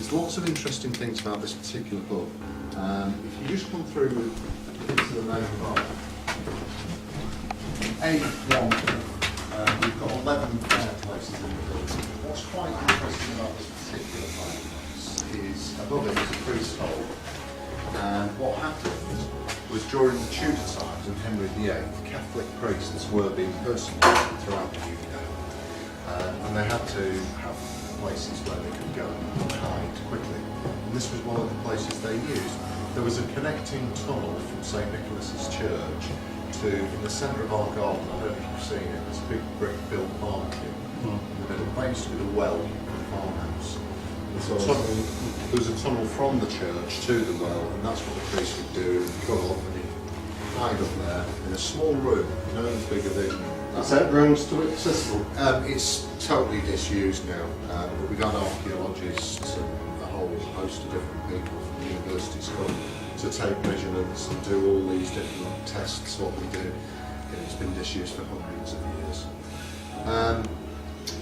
there's lots of interesting things about this particular pub. If you just come through into the main bar, A1, we've got 11 fireplaces in the building. What's quite interesting about this particular fireplace is above it is a priest hole. And what happened was during the Tudor times and Henry VIII, Catholic priests were being persecuted throughout the UK. And they had to have places where they could go and hide quickly. And this was one of the places they used. There was a connecting tunnel from St Nicholas's Church to, in the centre of our garden, I don't know if you've seen it, there's a big brick-built market in the middle. That used to be the well of the farmhouse. There was a tunnel from the church to the well, and that's what the priest would do, cut off and he'd hide up there in a small room, no bigger than that. Is that room still accessible? It's totally disused now, but we've had archaeologists and a whole host of different people from universities come to take measurements and do all these different tests, what we do. It's been disused for hundreds of years.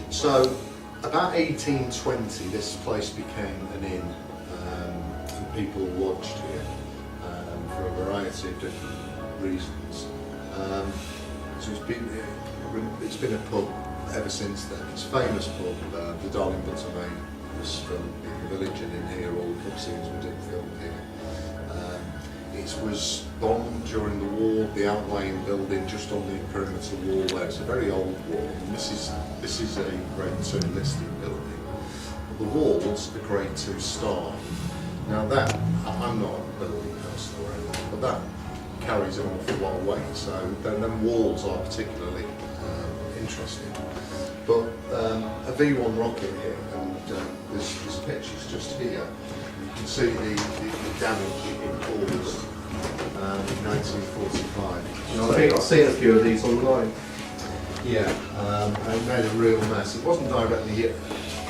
So, about 1820, this place became an inn, and people lodged here for a variety of different reasons. So it's been a pub ever since then. It's a famous pub. The Darling Butter Maid was filmed in the village and in here. All the pub scenes were filmed here. It was bombed during the war. The outlying building just on the perimeter wall there. It's a very old wall. And this is a Grade 2 listed building. But the walls are Grade 2 star. Now that I'm not a building person or anything, but that carries an awful lot of weight. So then walls are particularly interesting. But a V1 rocket here, and this picture's just here. You can see the damage it caused in 1945. I've seen a few of these online. Yeah, and it made a real mess. It wasn't directly,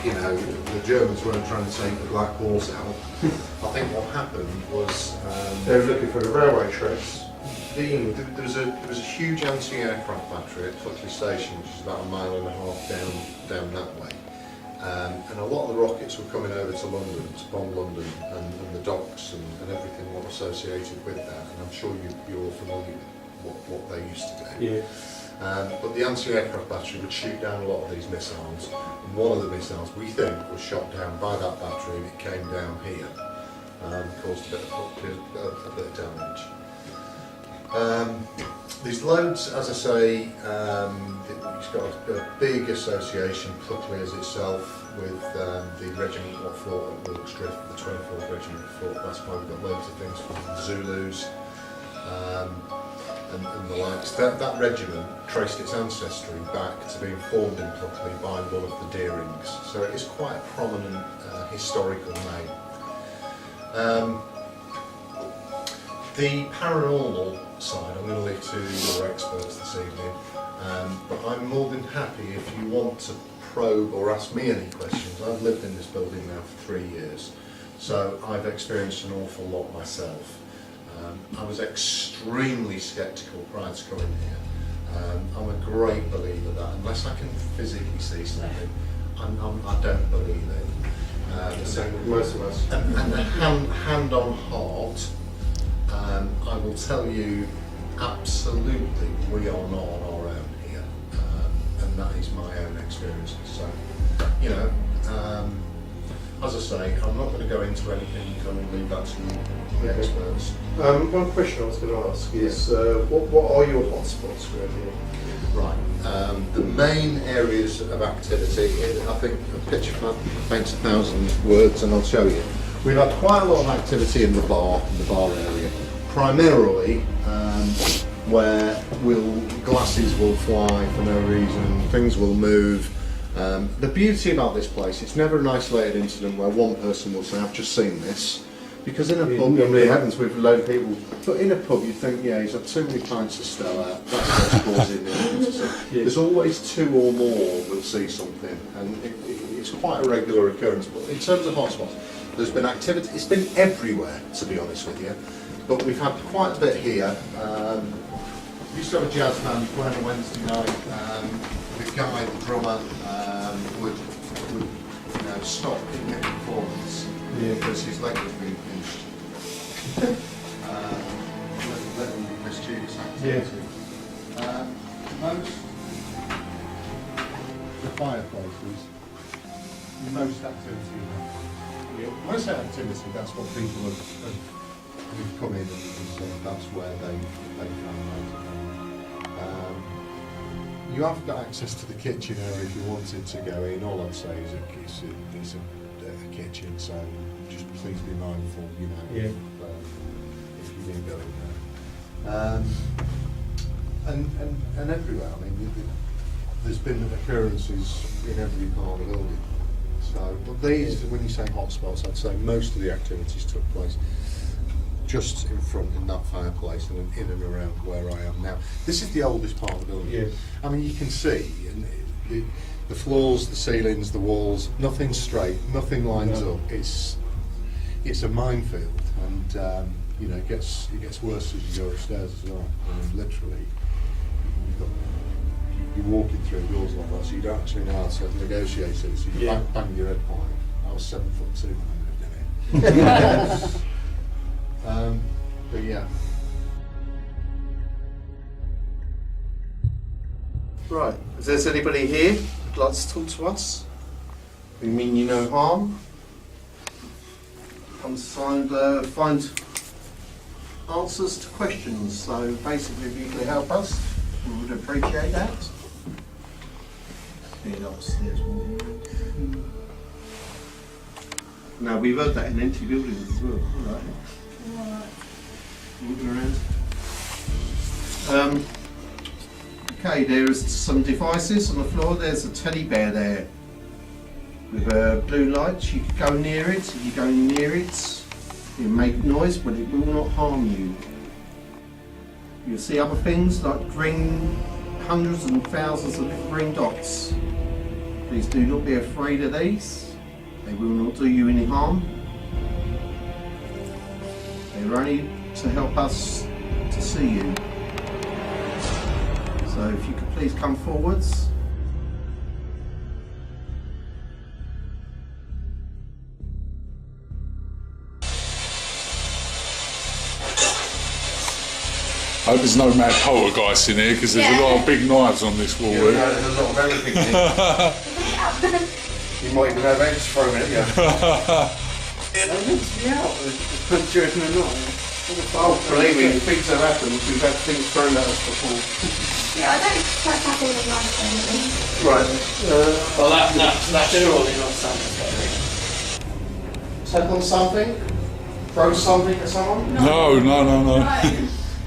the Germans weren't trying to take the Black Horse out. I think what happened was they were looking for the railway tracks. There was a huge anti-aircraft battery at Pluckley Station, which is about a mile and a half down that way. And a lot of the rockets were coming over to London, to bomb London, and the docks and everything what associated with that. And I'm sure you're all familiar with what they used to do. Yeah. But the anti-aircraft battery would shoot down a lot of these missiles. And one of the missiles, we think, was shot down by that battery, and it came down here, caused a bit of damage. These loads, as I say, it's got a big association, Pluckley as itself, with the regiment what fought at Wilkes Drift, the 24th Regiment fought. That's why we've got loads of things from the Zulus and the likes. That regiment traced its ancestry back to being formed in Pluckley by one of the Deerings, so it is quite a prominent historical name. The paranormal side, I'm going to leave to your experts this evening, but I'm more than happy if you want to probe or ask me any questions. I've lived in this building now for 3 years, so I've experienced an awful lot myself. I was extremely sceptical prior to coming here. I'm a great believer that unless I can physically see something, I don't believe it. The same with most of us. And hand on heart, I will tell you absolutely we are not on our own here, and that is my own experience. So, as I say, I'm not going to go into anything, I'm going to leave that to the experts. One question I was going to ask is, what are your hotspots around here? Right, the main areas of activity, I think a picture paints 1,000 words, and I'll show you. We've had quite a lot of activity in the bar area, primarily where glasses will fly for no reason, things will move. The beauty about this place, it's never an isolated incident where one person will say, I've just seen this. Because in a pub, it happens with a load of people, but in a pub you think, yeah, he's had too many pints of Stella, that's what's causing it. There's always two or more will see something, and it's quite a regular occurrence. But in terms of hotspots, there's been activity, it's been everywhere, to be honest with you, but we've had quite a bit here. We used to have a jazz band playing on a Wednesday night. The guy, the drummer, would stop in mid-performance because his leg was being pinched. Let him pursue this activity. Most the fireplaces, most activity. Most activity, that's what people who've come in and said that's where they found out. You have got access to the kitchen area if you wanted to go in. All I'd say is it's a kitchen, so just please be mindful, if you do go in there. And everywhere, I mean, there's been occurrences in every part of the building. So, but these, when you say hotspots, I'd say most of the activities took place just in front in that fireplace and in and around where I am now. This is the oldest part of the building. Yes. I mean, you can see the floors, the ceilings, the walls, nothing straight, nothing lines up. It's a minefield, and it gets worse as you go upstairs as well. I mean, literally, you're walking through doors like that, so you don't actually know how to negotiate it. So you bang your head high. I was 7'2" when I moved in here. But yeah. Right, if there's anybody here who'd like to talk to us, we mean you no harm. Come to find answers to questions. So basically, if you could help us, we would appreciate that. Upstairs. Now we've heard that in empty buildings as well. Right. Walking around. Okay, there is some devices on the floor. There's a teddy bear there with blue lights. You can go near it. If you go near it, it make noise, but it will not harm you. You'll see other things like green, hundreds and thousands of green dots. Please do not be afraid of these. They will not do you any harm. They're only to help us to see you. So if you could please come forwards. I hope there's no mad poltergeist in here because there's a lot of big knives on this wall. There's a lot of everything here. You might even have eggs thrown at you. It looks me out during the night. Oh, believe me, things have happened. We've had things thrown at us before. Yeah, I don't quite happen with life or anything. Right. Well, that's surely not something. Step on something? Throw something at someone? No.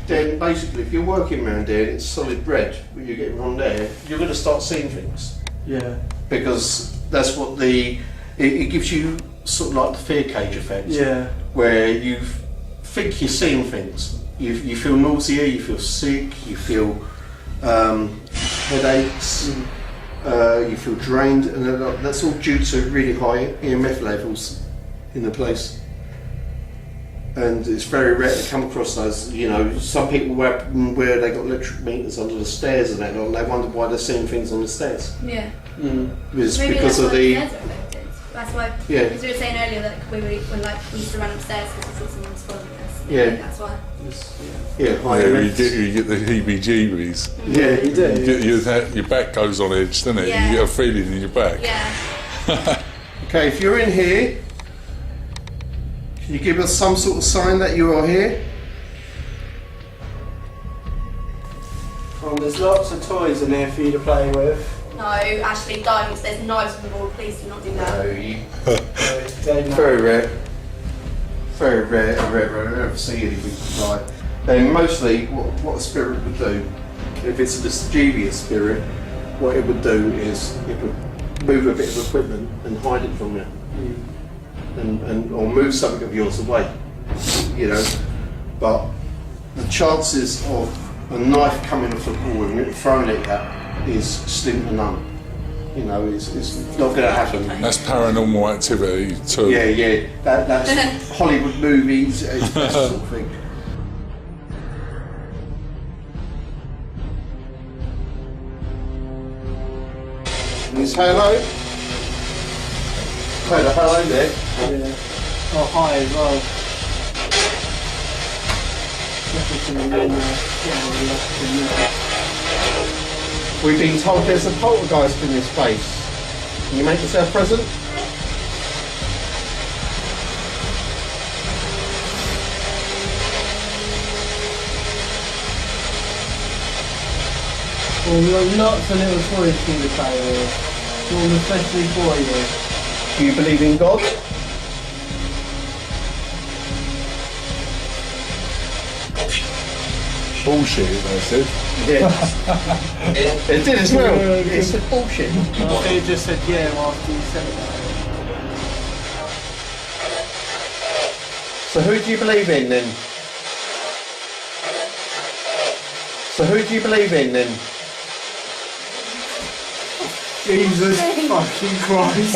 Then basically, if you're working around there and it's solid bread, what you're getting on there, you're going to start seeing things. Yeah. Because that's what it gives you sort of like the fear cage effect. Yeah. Where you think you're seeing things. You feel nausea, you feel sick, you feel headaches, you feel drained, and that's all due to really high EMF levels in the place. And it's very rare to come across those. You know, some people where they got electric meters under the stairs and that, and they wonder why they're seeing things on the stairs. Yeah. It's Maybe because that's of why the. stairs are affected. That's why. Yeah. Because you were saying earlier that we used to run upstairs because we thought someone was following us. Yeah. That's why. Yeah, high You EMFs. get the heebie-jeebies. Yeah, you do. Your back goes on edge, doesn't it? Yeah. You get a feeling in your back. Yeah. Okay, if you're in here, can you give us some sort of sign that you are here? There's lots of toys in here for you to play with. No, actually don't. There's knives on the wall. Please do not do that. Very rare. Very rare. I never see anything like. And mostly, what a spirit would do, if it's a mischievous spirit, what it would do is it would move a bit of equipment and hide it from you, and or move something of yours away. You know, but the chances of a knife coming off the wall and thrown at that is slim to none. You know, it's not going to happen. That's paranormal activity too. Yeah. That's Hollywood movies, it's that sort of thing. And it's hello. Hello there. Yeah. Oh, hi as well. We've been told there's a poltergeist in this place. Can you make yourself present? Well, we've got lots of little toys for you to play with. All especially for you. Do you believe in God? Bullshit, they said. Yeah. It did as well. It said bullshit. I think it just said yeah after you said that. So who do you believe in then? So who do you believe in then? Jesus fucking Christ.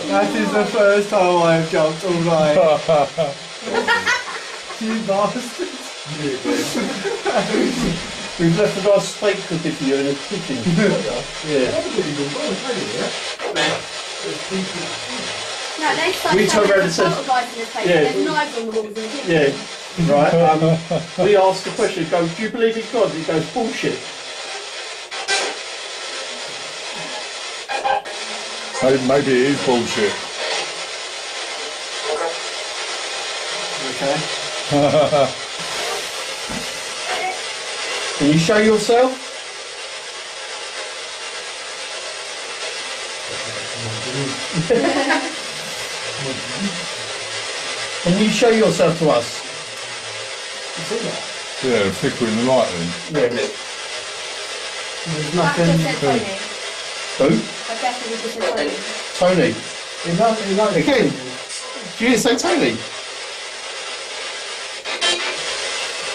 That is the first time I have jumped all night. You bastard. We've left a nice steak cooking for you in the kitchen. Yeah. No, they We turn around and say- poltergeist in this place. Yeah. There's knives on the walls in the kitchen. Yeah. Right. We asked the question, go, do you believe in God? He goes, bullshit. Maybe it is bullshit. Okay. Can you show yourself? Can you show yourself to us? Yeah, flickering the light then. Yeah. There's That nothing. just said Tony. Who? I definitely just said Tony. Tony. There's nothing like Again. Did you say Tony?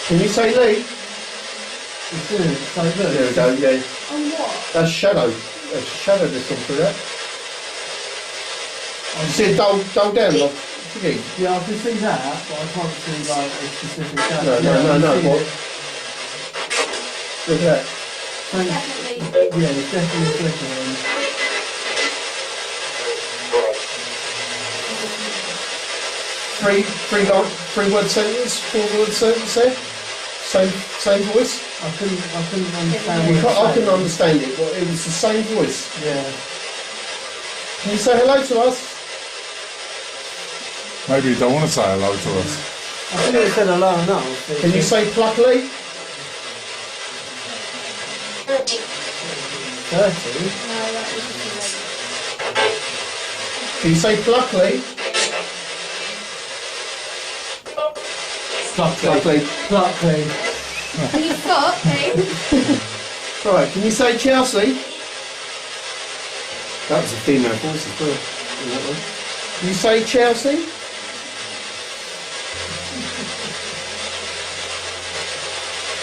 Can you say Lee? It's good. So good. There we go, yeah. On what? That's shadow. That's shadow that's gone through that. You said dull down, like, thingy. Yeah, I can see that, but I can't see like a specific shadow. No. What? Look at that. Definitely. Yeah, it's definitely flickering. Three word sentence, 4 word sentence there. Same voice. I couldn't understand I what couldn't it understand it, but it was the same voice. Yeah. Can you say hello to us? Maybe you don't want to say hello to us. I think it said hello enough. Can you say Pluckley? 30? No, that was just Can you say Pluckley? Pluckley. Pluckley. Can you stop, please? Right, can you say Chelsea? That was a female voice as well. Can you say Chelsea?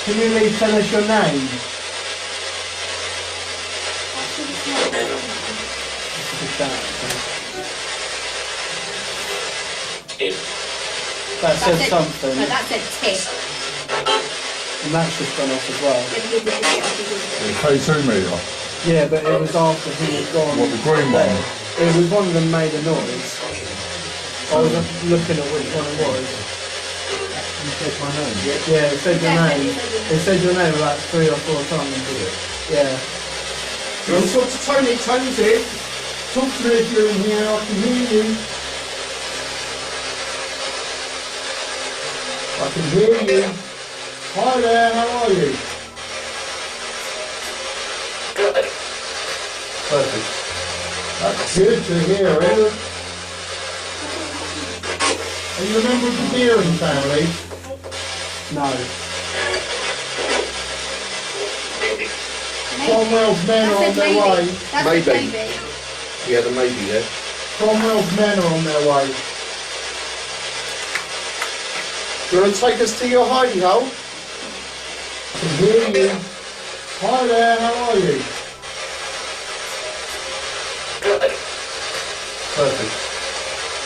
Can you at least tell us your name? That said something. No, that said tip. And that's just gone off as well. K2 meter. Yeah, but it was after he was gone. What, the green one? It was one of them made a noise. I was looking at which one it was. You said my name. Yeah, it said your name. It said your name about 3 or 4 times. Yeah. You want to talk to Tony? Tony's here. Talk to me if you're in here, I can hear you. I can hear you. Hi there, how are you? Perfect. That's good to hear, isn't it? Are you a member of the Deering family? No. Cromwell's men are on their way. That's Maybe. maybe. Yeah, the maybe there. Cromwell's men are on their way. Do you want to take us to your hidey hole? I can hear you. Hi there, how are you? Perfect.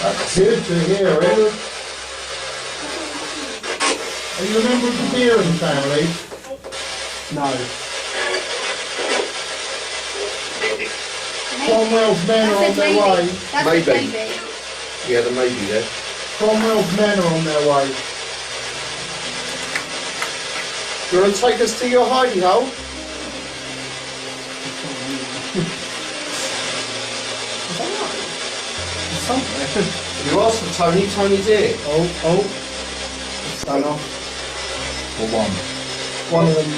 That's good to hear, isn't it? Are you a member of the Deering family? No. Cromwell's men are on their way. That's maybe. Yeah, there may be there. Cromwell's men are on their way. Do you want to take us to your hidey hole? Something. You asked for Tony, Tony's here. Oh. It's done off. For one. One of them.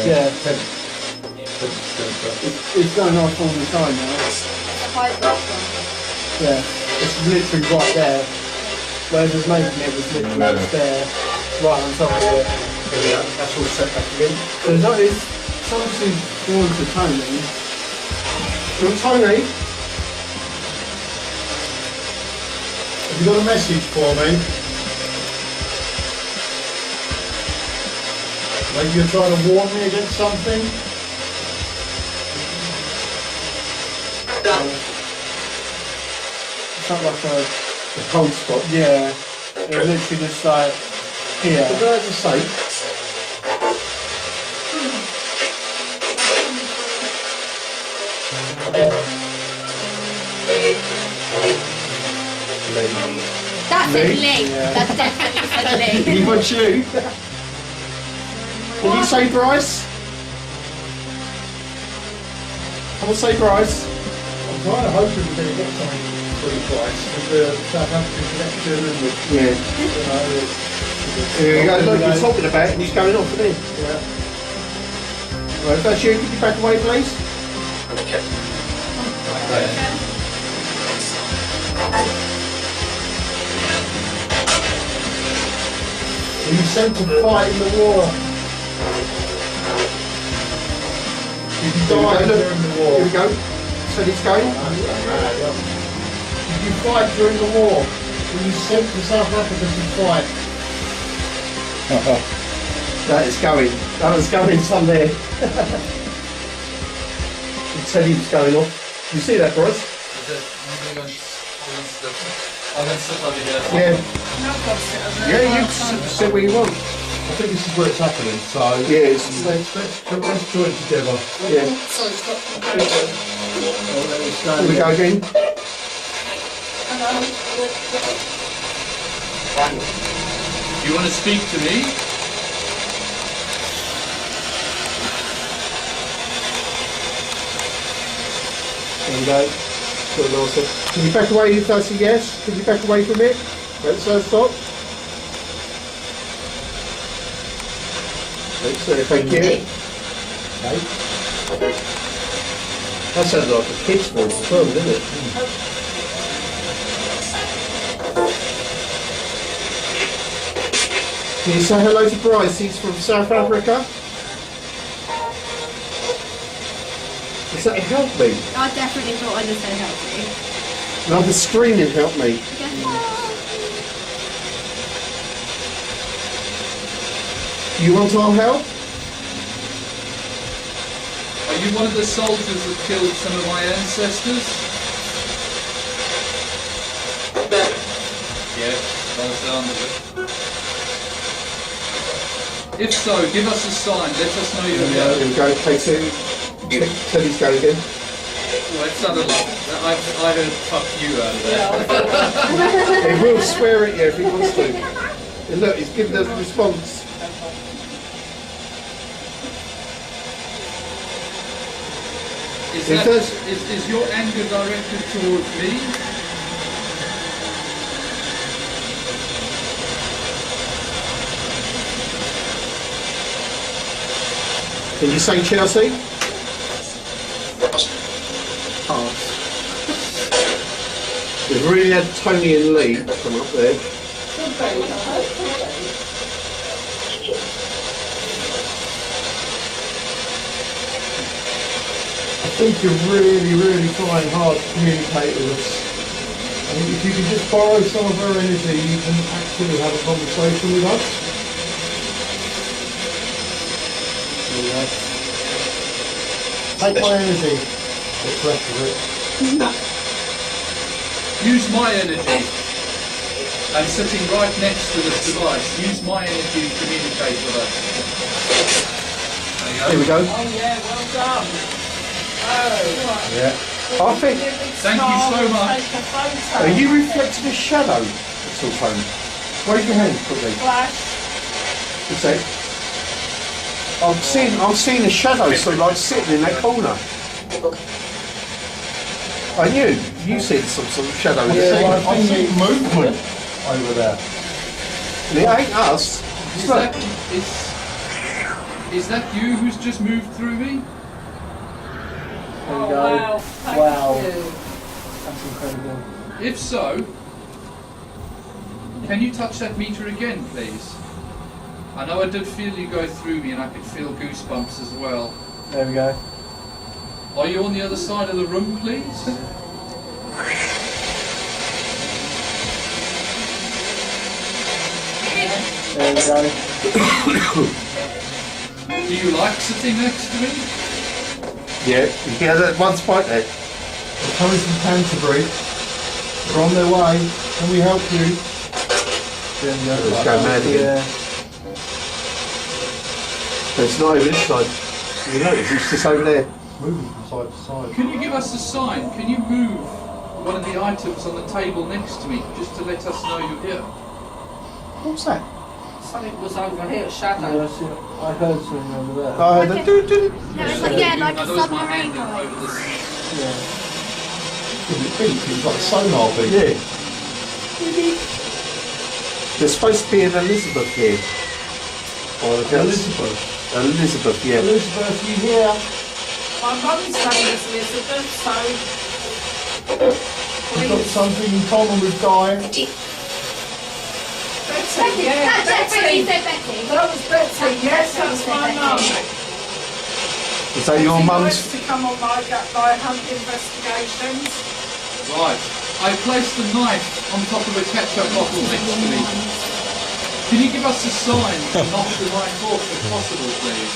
Yeah. It's going off all the time now. The high block one. Yeah. It's literally right there. Where it was making it was literally there. Right on top of it. Yeah, that's all set back again. So it's obviously going to Tony. From Tony? Have you got a message for me? Maybe you're trying to warn me against something? It's not like a cold spot. Yeah. It literally just like here. For God's sake. That's Lee? it, Lee. Yeah. That's definitely said Lee. He wants you. Can you say Bryce? Come on, say Bryce. I'm kind of hoping we're going to get something pretty price with the South African connection and the, Yeah. you know, Here you go. Look, you're talking about it and he's going off, isn't he? yeah. Right, if that's you, could you back away, please? He sent to fight in the war. Did you die during the war? Here we go. So he's going. Did you fight during the war? Were you sent to South Africa to fight? That is going. That was going somewhere. You tell he was going off. You see that, Bryce? Yeah. Yeah, you sit where you want. I think this is where it's happening, so Yeah, it's, let's join together. yeah. Here we go again. You want to speak to me? There we go. Got an answer. Can you back away if that's a yes? Can you back away from it? Let's stop. Thank you. That sounds like a kid's voice as well, doesn't it? Can you say hello to Bryce? He's from South Africa. Does that help me? I definitely thought I just said help me. No, the screaming helped me. Do you want our help? Are you one of the soldiers that killed some of my ancestors? Yes, by the sound of it. If so, give us a sign. Let us know you're Here here. we go, K2. Teddy's going again. Well, it sounded like I heard fuck you out of there. He will swear at you if he wants to. And look, he's giving us a response. Is your anger directed towards me? Can you say Chelsea? We've really had Tony and Lee come up there. I think you're really trying hard to communicate with us. I think if you could just borrow some of her energy, you can actually have a conversation with us. Take my energy. What's left of it. Use my energy. I'm sitting right next to this device. Use my energy to communicate with us. There you go. Here we go. Oh yeah, well done. Oh, Yeah. I think. Thank you so much. Are you reflecting a shadow? It's all phone. Wave your hand quickly. Flash. What's that? I'm seeing a shadow, so like sitting in that corner. I knew you said some sort of shadow. Yeah, I see movement over there. And it ain't us. It's not. Is that you who's just moved through me? There we Oh, go. wow. Thank Wow. you. That's incredible. If so, can you touch that meter again, please? I know I did feel you go through me and I could feel goosebumps as well. There we go. Are you on the other side of the room, please? There we go. Do you like sitting next to me? Yeah, you get that one spike there. They're coming from Canterbury. They're on their way. Can we help you? There we go. Let's go mad again. Yeah. It's not over this side. You notice it's just over there. Moving from side to side. Can you give us a sign? Can you move one of the items on the table next to me just to let us know you're here? What's that? Something was over here, Yeah, shadow. I heard something over there. I heard Okay. the doo-doo. No, it's like, yeah, like I a know it's my submarine. hand over this. Yeah. It beep. It's like a sonar beep. Yeah. There's supposed to be an Elizabeth here. By the girls. Elizabeth. Elizabeth, yeah. Elizabeth, you here? My mum's name is Elizabeth, so... We've got something in common with Guy. Betty, yeah, That's Betty. You Betty. said Betty. That was Betty, yes, that's my mum. Is that your She mum's? likes to come on my hunt investigations. Right. I placed a knife on top of a ketchup bottle next to me. Can you give us a sign to knock the knife off if possible, please?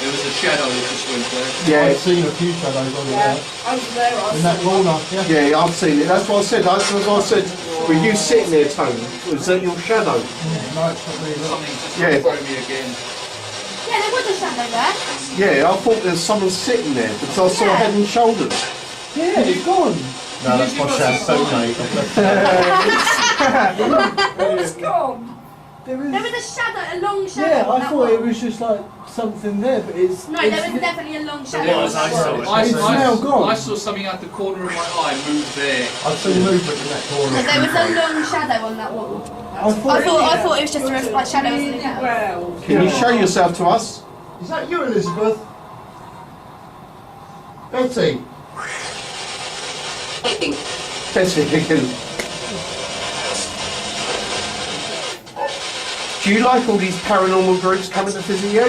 There was a shadow that just went there. Yeah. I've seen a few shadows over Yeah, there. over there I In that see corner, one. yeah. Yeah, I've seen it. That's what I said. That's what I said. Were you sitting there, Tony? Was that your shadow? No, it's not me. Look. Something just Yeah. went through me again. Yeah, there was a shadow there. Yeah, I thought there was someone sitting there because I saw Yeah. head and shoulders. Yeah, it's gone. No, that's my shadow, mate. It's gone. There There was is. a shadow, a long shadow. Yeah, on I that thought wall. it was just like something there, but it's. No, it's, there was definitely a long shadow. was, I saw it. It's I now gone. I saw something out the corner of my eye move there. I've seen movement in that corner. Because there was a long shadow on that wall. I thought. I thought it was just a like shadow. Really well. Can you show yourself to us? Is that you, Elizabeth? Betty? Betty, do you like all these paranormal groups coming to visit you? I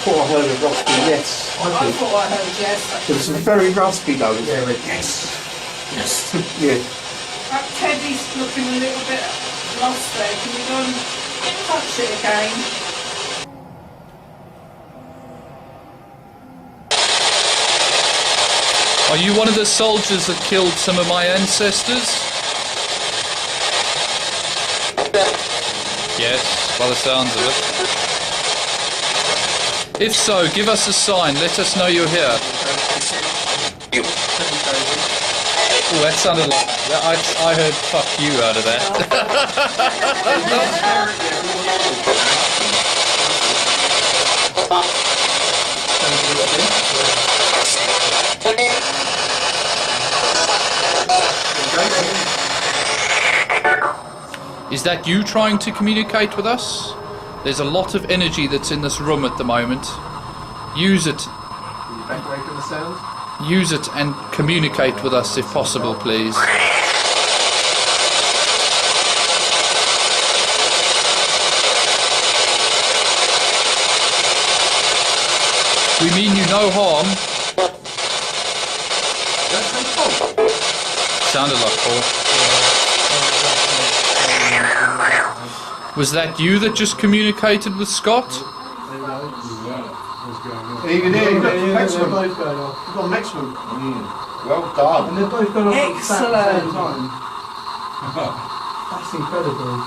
thought I heard a raspy yes. I thought I heard yes. It was very raspy though. Yeah, Yes. Yes. Yeah. That Teddy's looking a little bit lost there. Can you go and touch it again? Are you one of the soldiers that killed some of my ancestors? Yes, by the sounds of it. If so, give us a sign. Let us know you're here. Oh, that sounded like... I heard fuck you out of that. Is that you trying to communicate with us? There's a lot of energy that's in this room at the moment. Use it. Back away from the sound. Use it and communicate with us if possible, please. We mean you no harm. Sounded like Paul. Was that you that just communicated with Scott? Even here, you've got the They're maximum. both going off. You've got a maximum. Well done. And they're both going off at the same Excellent. time. That's incredible.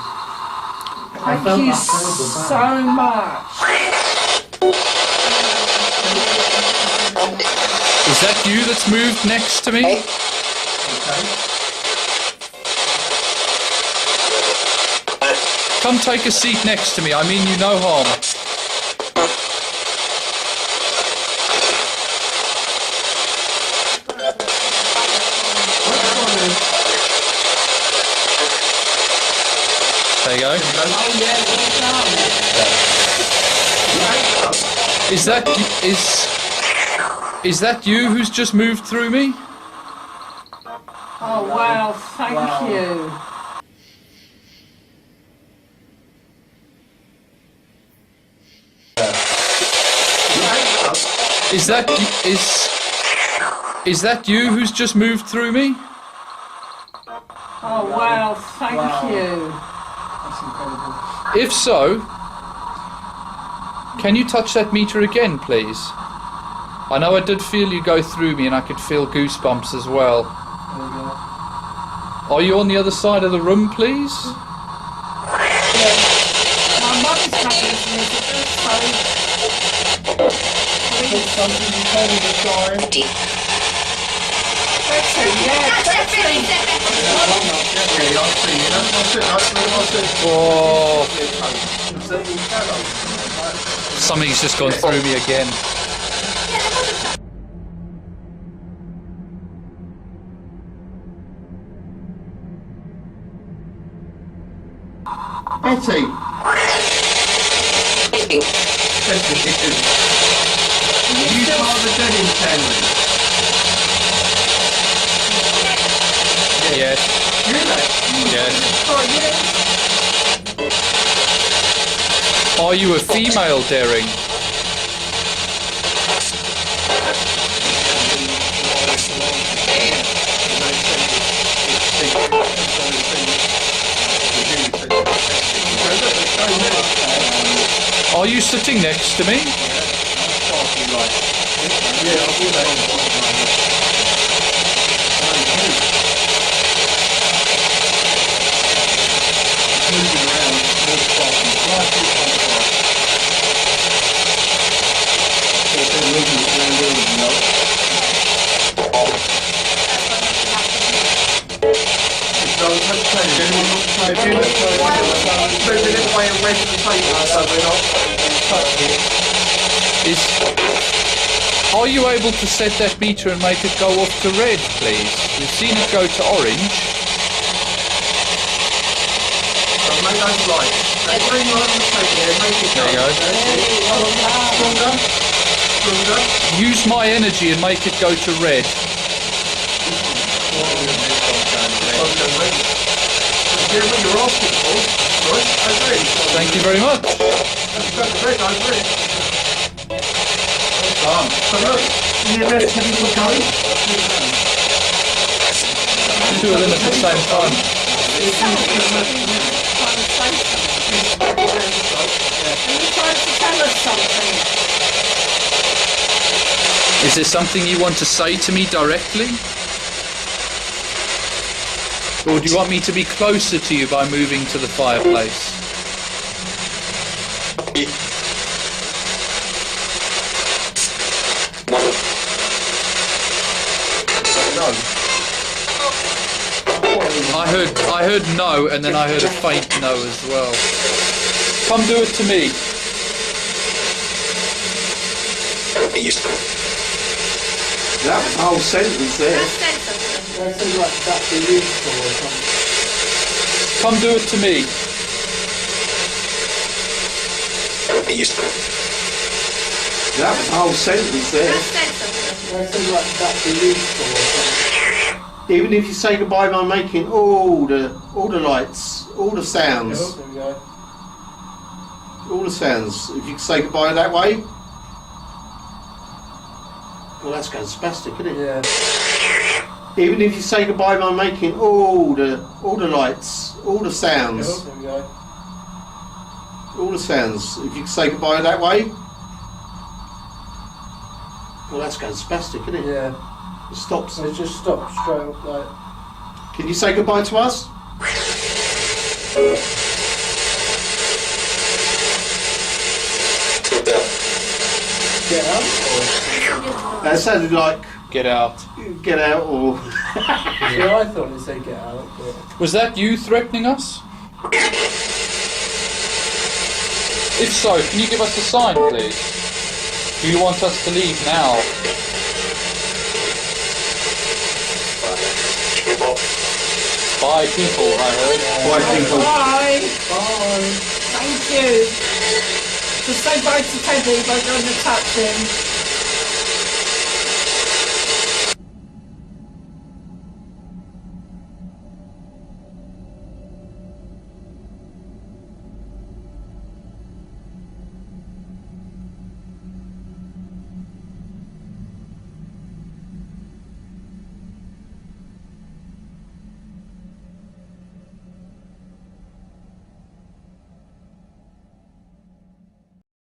Thank you so much. Is that you that's moved next to me? Okay. Come take a seat next to me. I mean you no harm. There you go. Is that you who's just moved through me? Oh wow, thank you. Is that you who's just moved through me? Oh wow, thank you. If so, can you touch that meter again, please? I know I did feel you go through me and I could feel goosebumps as well. Are you on the other side of the room, please? My mum's having some visitors, so... Something you told me to try. Betsy, yeah, Betsy. Oh, something's just gone through me again. Betty. You are the dead in family. Yes. Yes. Are you a female, Daring? Are you sitting next to me? Are you able to set that meter and make it go off to red, please? We've seen it go to orange. There you go. Use my energy and make it go to red. Thank you very much. Two of them at the same time. Is there something you want to say to me directly? Or do you want me to be closer to you by moving to the fireplace? I heard no, and then I heard a faint no as well. Come do it to me. That was the whole sentence there. Come do it to me. That was the whole sentence there. Even if you say goodbye by making all the lights, all the sounds, all the sounds. If you say goodbye that way, well, that's going spastic, isn't it? Yeah. Even if you say goodbye by making all the lights, all the sounds, all the sounds. If you say goodbye that way, well, that's going spastic, isn't it? Yeah. It stops. It just stops straight up like. Can you say goodbye to us? Get out. That sounded like Get out. get out or... Yeah, I thought it said get out. But... Was that you threatening us? If so, can you give us a sign, please? Do you want us to leave now? Bye, people, I heard. Bye, people. Bye. Bye. Thank you. Just say bye to Teddy by going to touch him.